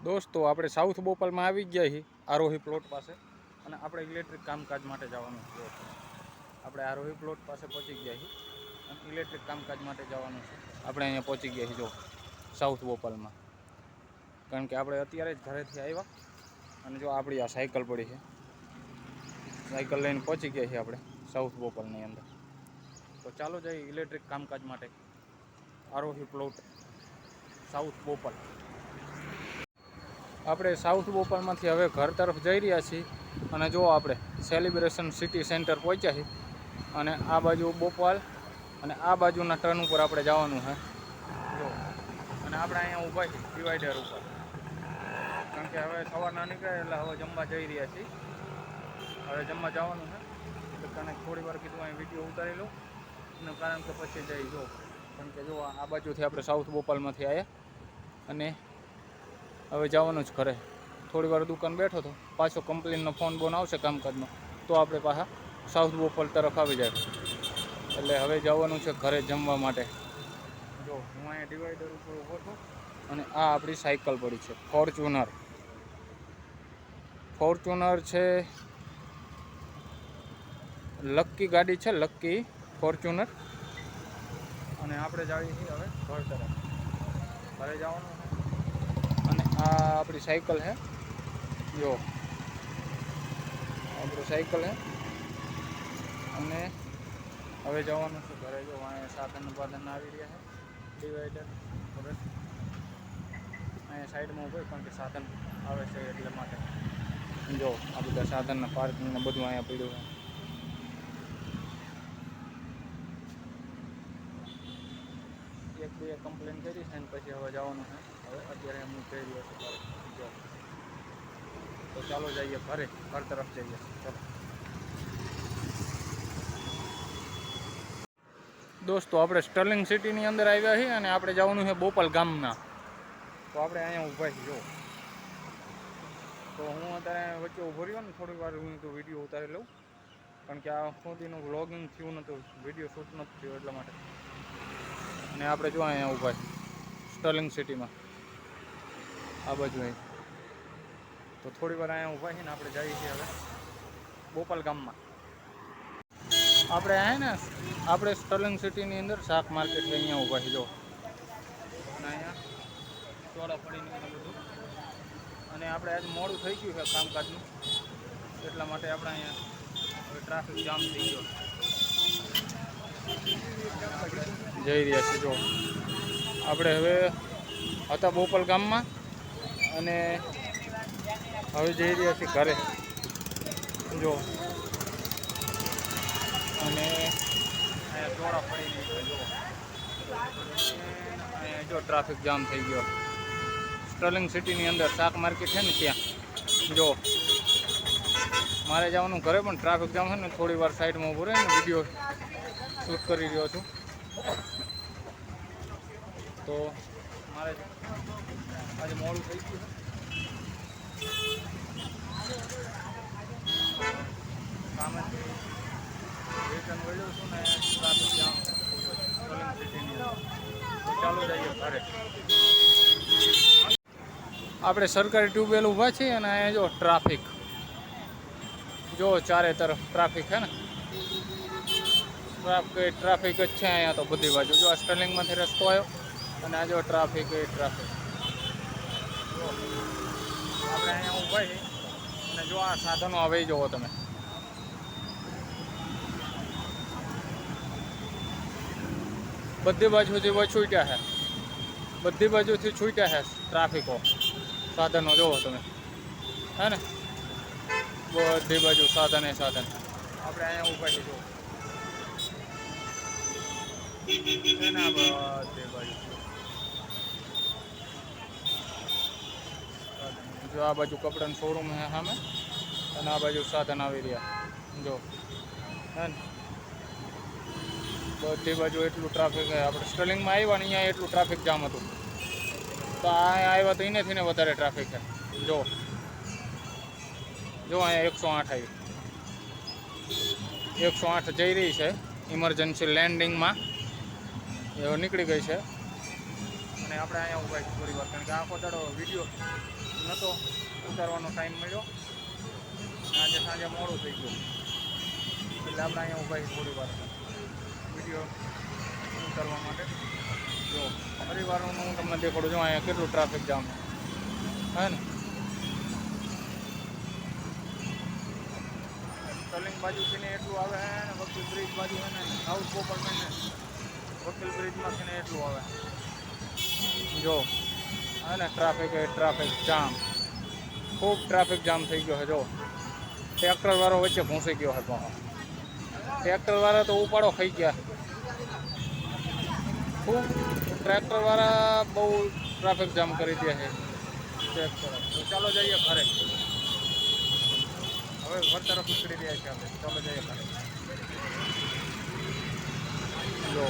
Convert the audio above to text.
દોસ્તો આપણે સાઉથ બોપલમાં આવી ગયા છીએ આરોહી પ્લોટ પાસે અને આપણે ઇલેક્ટ્રિક કામકાજ માટે જવાનું છે. આપણે આરોહી પ્લોટ પાસે પહોંચી ગયા છીએ અને ઇલેક્ટ્રિક કામકાજ માટે જવાનું છે. આપણે અહીંયા પહોંચી ગયા છીએ જો સાઉથ બોપલમાં, કારણ કે આપણે અત્યારે જ ઘરેથી આવ્યા અને જો આપણી આ સાયકલ પડી છે, સાયકલ લઈને પહોંચી ગયા છીએ આપણે સાઉથ બોપલની અંદર. તો ચાલો જઈએ ઇલેક્ટ્રિક કામકાજ માટે આરોહી પ્લોટ સાઉથ બોપલ. આપણે સાઉથ બોપલમાંથી હવે ઘર તરફ જઈ રહ્યા છીએ અને જો આપણે સેલિબ્રેશન સિટી સેન્ટર પહોંચ્યા છીએ અને આ બાજુ બોપલ અને આ બાજુના ટર્ન ઉપર આપણે જવાનું છે જો. અને આપણે અહીંયા ઊભા છીએ ડિવાઈડર ઉપર, કારણ કે હવે સવારના નીકળે એટલે હવે જમવા જઈ રહ્યા છીએ. હવે જમવા જવાનું છે તો તને થોડી વાર કીધું અહીં વિડીયો ઉતારી લઉં અને કારણ કે પછી જઈ જો, કારણ કે જો આ બાજુથી આપણે સાઉથ બોપલમાંથી આવ્યા અને હવે જવાનું જ ઘરે. થોડી વાર દુકાન બેઠો હતો, પાછો કંપનીનો ફોન બોન આવશે કામકાજનો તો આપણે પાછા સાઉથ બોપલ તરફ આવી જાય. એટલે હવે જવાનું છે ઘરે જમવા માટે. જો હું અહીંયા ડિવાઈડર ઉપર ઊભો છું અને આ આપણી સાયકલ પડી છે ફોર્ચ્યુનર. ફોર્ચ્યુનર છે, લક્કી ગાડી છે, લક્કી ફોર્ચ્યુનર. અને આપણે જઈએ છીએ હવે ઘર તરફ, ઘરે જવાનું છે. અને આ આપણી સાયકલ છે જો, આપણી સાયકલ છે અને હવે જવાનું છે ઘરે. જો અહીંયા સાધન બાધન આવી રહ્યા છે ડિવાઈડર બરાબર અહીંયા સાઈડમાં ઉભો, કારણ કે સાધન આવે છે એટલે માટે. જો આ બધા સાધનના પાર્કિંગને બધું અહીંયા પડ્યું છે. એક બે કમ્પ્લેન કરી છે અને પછી હવે જવાનું છે. હવે અત્યારે હું જઈ રહ્યો છું જો. તો ચાલો જઈએ ઘરે, ઘર તરફ જઈએ ચાલો. દોસ્તો આપણે સ્ટર્લિંગ સિટીની અંદર આવ્યા છીએ અને આપણે જવાનું છે બોપલ ગામના. તો આપણે અહીંયા ઊભા છીએ જો. તો હું અત્યારે વચ્ચે ઊભો રહ્યો ને થોડી વાર, હું તો વિડીયો ઉતારી લઉં, કારણ કે આ સુધીનું વ્લોગિંગ થયું નહોતું, વિડીયો શૂટ નથી થયું એટલા માટે. અને આપણે જો અહીંયા ઊભા છીએ સ્ટર્લિંગ સિટીમાં આ બાજુ અહીં. તો થોડી વાર અહીંયા ઊભા છીએ ને આપણે જઈએ છીએ હવે બોપલ ગામમાં. આપણે અહીંયા ને આપણે સ્ટર્લિંગ સિટીની અંદર શાક માર્કેટ અહીંયા ઊભા છીએ જો. અને અહીંયા ચોડા પડીને બધું. અને આપણે આજે મોડું થઈ ગયું છે કામકાજનું, એટલા માટે આપણે અહીંયા હવે ટ્રાફિક જામ થઈ ગયો. જઈ રહ્યા છીએ જો. આપણે હવે હતા બોપલ ગામમાં અને હવે જઈ રહ્યા છીએ ઘરે જો. અને અહીંયા ચોડા પડીને જો, અહીંયા જો ટ્રાફિક જામ થઈ ગયો. સ્ટર્લિંગ સિટીની અંદર શાક માર્કેટ છે ને ત્યાં જો. મારે જવાનું ઘરે પણ ટ્રાફિક જામ છે ને, થોડી વાર સાઈડમાં ઊભું રહે ને વિડીયો શૂટ કરી રહ્યો છું. તો મારે આજે મોડું થઈ ગયું કામેથી રિટર્ન વળ્યો છું ને ટ્રાફિક જામ સ્ટર્લિંગ સિટીની અંદર. તો ચાલો જઈએ ઘરે. આપણે સરકારી ટ્યુબવેલ ઊભા છીએ અને અહીંયા જો ટ્રાફિક જો, ચારે તરફ ટ્રાફિક છે ને, ટ્રાફિક જ છે અહીંયા તો બધી બાજુ. જો આ સ્ટર્લિંગમાંથી રસ્તો આવ્યો અને આ જો ટ્રાફિક એ ટ્રાફિક જો. આપણે અહીંયા ઊભા છીએ અને જો આ સાધનો આવે જુઓ તમે. બધી બાજુથી છૂટ્યા છે, બધી બાજુથી છૂટ્યા છે ટ્રાફિકો, સાધનો જુઓ તમે હે ને, બધી બાજુ સાધન એ સાધન. આપણે અહીંયા ઊભા છીએ જો, એના બધી બાજુ જો. આ બાજુ કપડાનું શોરૂમ છે સામે અને આ બાજુ સાધન આવી રહ્યા જો હે ને. બધી બાજુ એટલું ટ્રાફિક છે. આપણે સ્ટર્લિંગમાં આવ્યા ને અહીંયા એટલું ટ્રાફિક જામ હતું, તો આ આવ્યા તો એનેથી ને વધારે ટ્રાફિક છે જો. જો અહીંયા 108 આવી, 108 જઈ રહી છે ઇમરજન્સી લેન્ડિંગમાં, એ નીકળી ગઈ છે. અને અને આપણે અહીંયા ઊભા છીએ થોડી વાર, કારણ કે આખો દાડો વિડીયો નહોતો ઉતારવાનો ટાઈમ મળ્યો. આજે સાંજે મોડું થઈ ગયું, એટલે આપણે અહીંયા ઊભા છીએ થોડી વાર વિડીયો ઉતારવા માટે. જો પરિવારનું હું તમને દેખાડું છું અહીંયા કેટલું ટ્રાફિક જામ હે ને. કલિંગ બાજુથી ને એટલું આવે હે ને, વકીલ બ્રિજ બાજુ હે ને, સાઉથ ગોપાલમાં ને વકીલ બ્રિજમાંથી ને એટલું આવે. જો હે ને ટ્રાફિક જામ, ખૂબ ટ્રાફિક જામ થઈ ગયો છે. જો ટ્રેક્ટરવાળો વચ્ચે ઘૂંસી ગયો છે, ટ્રેક્ટરવાળા તો ઉપાડો ખાઈ ગયા. ખૂબ ટ્રેક્ટરવાળા બહુ ટ્રાફિક જામ કરી દે છે. ચેક કરો. તો ચાલો જઈએ ઘરે, હવે ઘર તરફ નીકળી રહ્યા છે આપણે. ચાલો જઈએ ઘરે. જો